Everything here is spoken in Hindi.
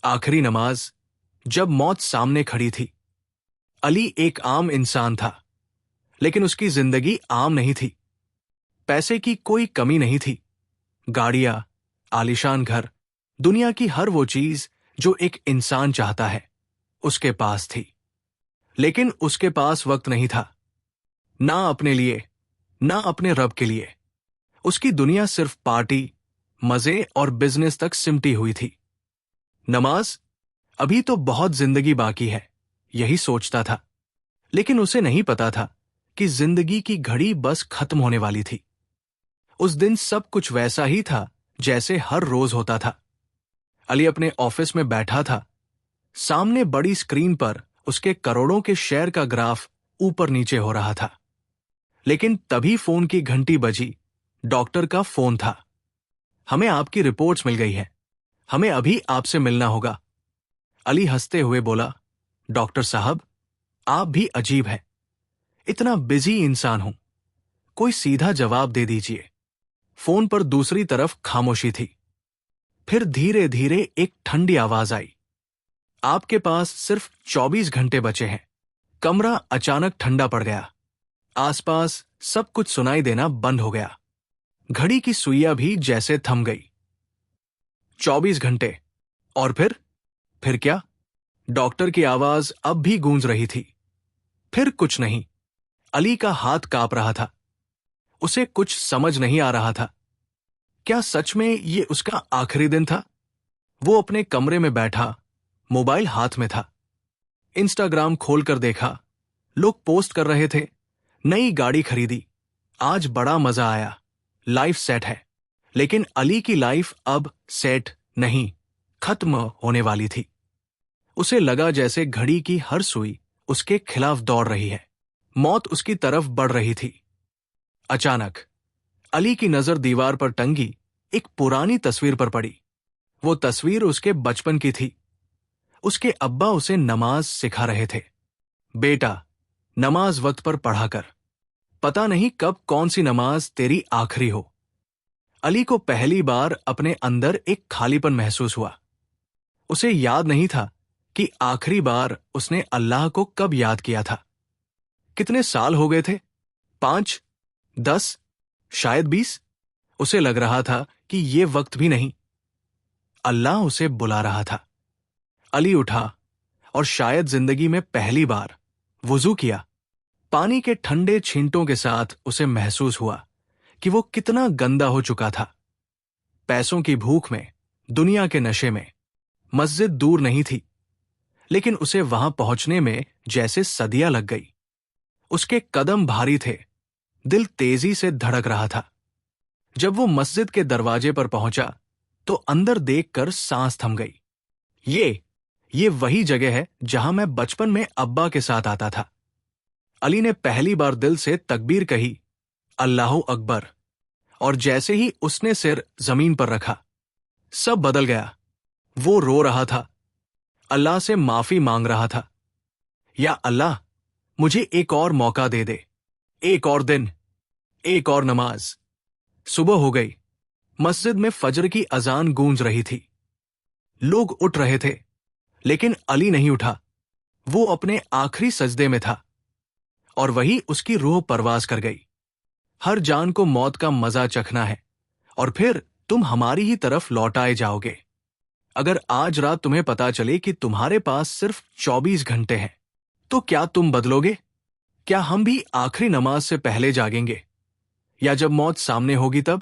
आखिरी नमाज। जब मौत सामने खड़ी थी। अली एक आम इंसान था, लेकिन उसकी जिंदगी आम नहीं थी। पैसे की कोई कमी नहीं थी। गाड़ियां, आलीशान घर, दुनिया की हर वो चीज जो एक इंसान चाहता है, उसके पास थी। लेकिन उसके पास वक्त नहीं था, ना अपने लिए, ना अपने रब के लिए। उसकी दुनिया सिर्फ पार्टी, मजे और बिजनेस तक सिमटी हुई थी। नमाज, अभी तो बहुत जिंदगी बाकी है, यही सोचता था। लेकिन उसे नहीं पता था कि जिंदगी की घड़ी बस खत्म होने वाली थी। उस दिन सब कुछ वैसा ही था जैसे हर रोज होता था। अली अपने ऑफिस में बैठा था। सामने बड़ी स्क्रीन पर उसके करोड़ों के शेयर का ग्राफ ऊपर नीचे हो रहा था। लेकिन तभी फोन की घंटी बजी। डॉक्टर का फोन था। हमें आपकी रिपोर्ट्स मिल गई है, हमें अभी आपसे मिलना होगा। अली हंसते हुए बोला, डॉक्टर साहब, आप भी अजीब हैं। इतना बिजी इंसान हूं, कोई सीधा जवाब दे दीजिए। फोन पर दूसरी तरफ खामोशी थी। फिर धीरे धीरे एक ठंडी आवाज आई, आपके पास सिर्फ 24 घंटे बचे हैं। कमरा अचानक ठंडा पड़ गया। आसपास सब कुछ सुनाई देना बंद हो गया। घड़ी की सुइयां भी जैसे थम गई। 24 घंटे, और फिर क्या? डॉक्टर की आवाज अब भी गूंज रही थी। फिर कुछ नहीं। अली का हाथ कांप रहा था। उसे कुछ समझ नहीं आ रहा था। क्या सच में ये उसका आखिरी दिन था? वो अपने कमरे में बैठा, मोबाइल हाथ में था। इंस्टाग्राम खोलकर देखा, लोग पोस्ट कर रहे थे, नई गाड़ी खरीदी, आज बड़ा मजा आया, लाइफ सेट है। लेकिन अली की लाइफ अब सेट नहीं, खत्म होने वाली थी। उसे लगा जैसे घड़ी की हर सुई उसके खिलाफ दौड़ रही है। मौत उसकी तरफ बढ़ रही थी। अचानक अली की नजर दीवार पर टंगी एक पुरानी तस्वीर पर पड़ी। वो तस्वीर उसके बचपन की थी। उसके अब्बा उसे नमाज सिखा रहे थे। बेटा, नमाज वक्त पर पढ़ा कर, पता नहीं कब कौन सी नमाज तेरी आखिरी हो। अली को पहली बार अपने अंदर एक खालीपन महसूस हुआ। उसे याद नहीं था कि आखिरी बार उसने अल्लाह को कब याद किया था। कितने साल हो गए थे? 5, 10, शायद 20। उसे लग रहा था कि ये वक्त भी नहीं। अल्लाह उसे बुला रहा था। अली उठा और शायद जिंदगी में पहली बार वुजू किया। पानी के ठंडे छींटों के साथ उसे महसूस हुआ कि वो कितना गंदा हो चुका था। पैसों की भूख में, दुनिया के नशे में। मस्जिद दूर नहीं थी, लेकिन उसे वहां पहुंचने में जैसे सदियां लग गई। उसके कदम भारी थे, दिल तेजी से धड़क रहा था। जब वो मस्जिद के दरवाजे पर पहुंचा तो अंदर देखकर सांस थम गई। ये वही जगह है जहां मैं बचपन में अब्बा के साथ आता था। अली ने पहली बार दिल से तकबीर कही, अल्लाहु अकबर, और जैसे ही उसने सिर जमीन पर रखा, सब बदल गया। वो रो रहा था, अल्लाह से माफी मांग रहा था। या अल्लाह, मुझे एक और मौका दे दे, एक और दिन, एक और नमाज। सुबह हो गई। मस्जिद में फजर की अजान गूंज रही थी। लोग उठ रहे थे, लेकिन अली नहीं उठा। वो अपने आखिरी सजदे में था, और वही उसकी रूह परवास कर गई। हर जान को मौत का मजा चखना है, और फिर तुम हमारी ही तरफ लौटाए जाओगे। अगर आज रात तुम्हें पता चले कि तुम्हारे पास सिर्फ 24 घंटे हैं, तो क्या तुम बदलोगे? क्या हम भी आखिरी नमाज से पहले जागेंगे, या जब मौत सामने होगी तब?